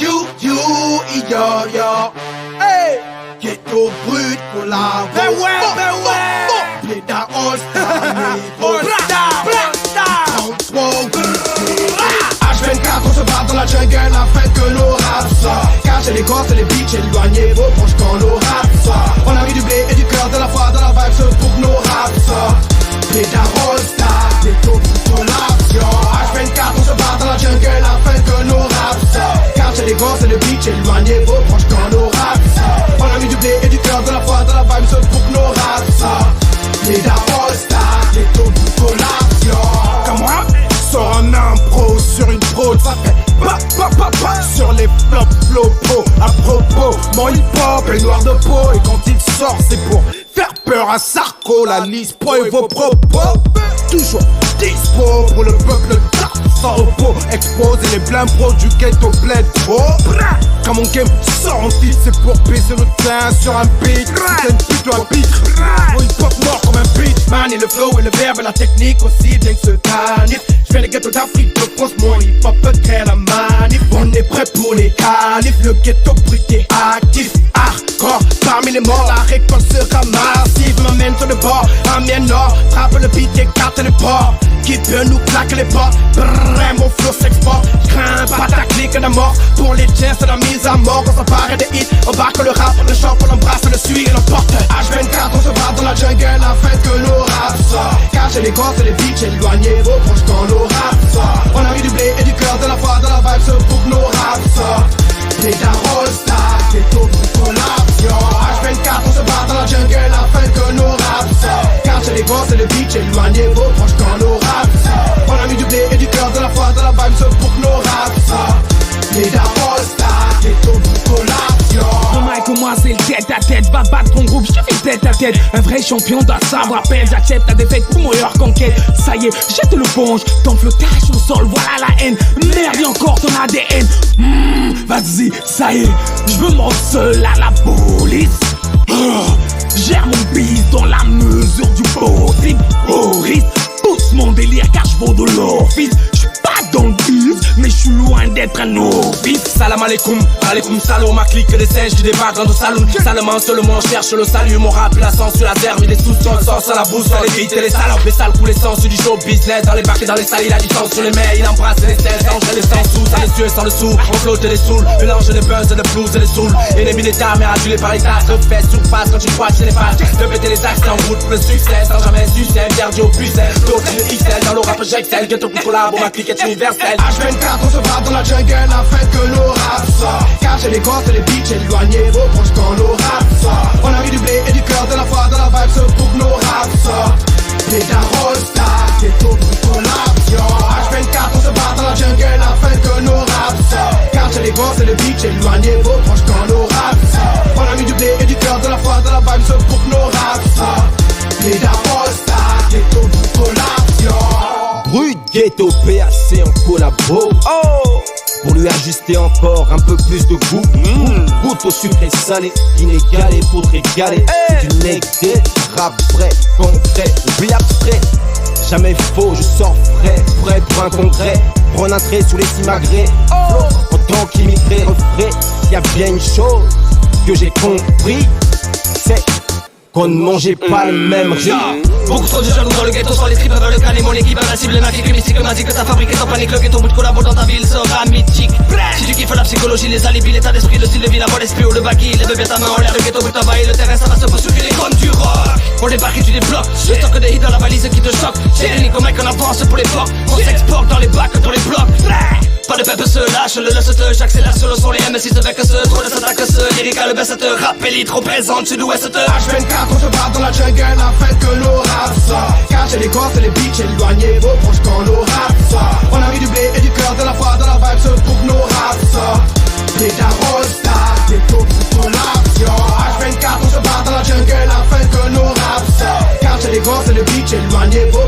yo. Hey, ghetto brut pour la Ben ouais. Bléda All-Star, H24, on se bat dans la jungle afin que nos raps sortent. Cacher les gosses et les bitches, éloignez vos proches quand nos raps sortent. On a mis du blé et du cœur, de la foi, de la vibe, ce pour que nos raps sortent. Bléda All-Star, ghetto pour l'action. H24, on se bat dans la jungle afin que nos raps sortent. Cacher les gosses et les bitches, éloignez vos proches quand nos raps sortent. On a mis du blé et du cœur, de la foi, de la vibe, ce pour que nos raps sortent. Bléda All-Star, ghetto pour l'action. Comme moi, sort un impro sur une prod, ça fait pa sur les flops à propos. Mon hip-hop est noir de peau et quand il sort c'est pour faire peur à Sarko. La liste pro et vos propos toujours dispo pour le peuple sans repos. Exposer les blindes pros du ghetto bled pro. Quand mon game sort en titre, c'est pour baiser le teint sur un beat. C'est une pute ou un beat. Mon hip-hop mort comme un beat. Man et le flow et le verbe et la technique aussi bien que ce canif. J'viens les ghettos d'Afrique de France, mon hip-hop crée la manif. On est prêt pour les califs, le ghetto brut est actif. Hardcore, parmi les morts, la récolte sera massive. M'amène sur le bord, amène nord. Frappe le beat, écarte les ports. Qui peut nous claquer les portes? Brrr, mon flow s'exporte. J'crains pas ta clique de mort. Pour les tiens, c'est la mise à mort. On s'empare des hits, on barque le rap, le chante, on embrasse, le suit et l'emporte. H24, on se bat dans la jungle afin que nos raps sortent. Cacher les gosses et les bitches, éloignez vos proches quand nos raps sortent. On a mis du blé et du cœur, de la foi, de la vibe, ce pour que nos raps sortent. Bléda All-Star, ghetto pour l'action. H24, on se bat dans la jungle afin que nos raps sortent. Cacher les gosses et les bitches, éloignez vos proches quand nos raps sortent. On a mis du blé et du cœur, de la foi, de la vibe, ce pour que nos raps sortent. Bléda All-Star, ghetto pour l'action. Demain que moi c'est le tête à tête. Va battre ton groupe, je te fais tête à tête. Un vrai champion doit savoir perdre. J'accepte ta défaite pour meilleure conquête. Ça y est, jette le ponge. Ton flottage au sol, voilà la haine. Merde, y'a encore ton ADN. Vas-y, ça y est, je me montre seul à la police. Gère mon bise dans la mesure du possible. Au risque, pousse mon délire car je vaux de l'office. J'suis pas dans le bise, mais j'suis loin d'être un novice. Salam alaikum, alaikum salam, ma clique les singes qui débarquent dans le saloon. Seulement cherche le salut, mon rap, la sens sur la terre, mais des sous sur le sens, à la bourse, sur les beats et les salopes. Les sales coups, les sens sur du show business, dans les bacs et dans les salles, il a du temps sur les mains, il embrasse les stèles, danger les sens sous, ça les tuer sans le sou, on flotte et les saouls, mélange les buzz et les blues et les souls. Ennemis d'État, mais adulé par l'État, refait surface quand tu crois chez les pages. De péter les axes en route pour le succès, sans jamais succès, perdu au pucelle. D'autres le XL, dans le rap j'excelle, ghetto pour collabo, ma clique est universelle. H24, on se bat dans la jungle afin que nos raps sortent. Cacher les gosses et les bitches, éloignez vos proches quand nos raps sortent. On a mis du blé et du cœur, de la foi, de la vibe, ce pour que nos raps sortent. Bléda All-Star, ghetto pour l'action. H24, on se bat dans la jungle afin que nos raps sortent. Cacher les gosses et les bitches, éloignez vos proches quand nos raps sortent. On a mis du blé et du cœur, de la foi, de la vibe, ce pour que nos raps sortent. Bléda All-Star, ghetto pour l'action. Brut ghetto PAC en collabo. Pour lui ajuster encore un peu plus de goût. Goûte au sucré salé, inégalé pour te régaler. C'est du nec des rap vrai, concret, oublie abstrait. Jamais faux, je sors frais, prêt pour un congrès. Prendre un trait sous les immigrés. En tant qu'immigré refrais, y a bien une chose que j'ai compris, c'est qu'on ne mangeait pas le même riz. Beaucoup trop de jaloux dans le ghetto, sans les tripes dans le canne. Mon équipe a la cible magique, mystique, magique. Ta fabrique sans panique, le ghetto bout de collabo dans ta ville sera mythique. Si tu kiffes la psychologie, les alibis, l'état d'esprit, le style de vie, la bonne esprit ou le baggy. Lève bien ta main en l'air, le ghetto bout envahit le terrain, ça va se bousculer comme du rock. On débarque et tu débloques, je stocke des hits dans la valise qui te choque. J'ai une ligne comme mec en avance pour les portes. On s'exporte dans les bacs, dans les blocs. Pas de peuple se lâche, le laisse te, j'accélère sur le son, les M6 avec ce, trop de s'attaque ce, lyrica le best te, rap élite, représente sud-ouest te. H24, on se bat dans la jungle afin que nos raps sortent. Cacher les gosses et les bitches, éloignez vos proches quand nos raps sortent. On a mis du blé et du cœur, de la foi, de la vibe, ce pour que nos raps sortent. Bléda All-Star, ghetto pour l'action. H24, on se bat dans la jungle afin que nos raps sortent. Cacher les gosses et les bitches, éloignez vos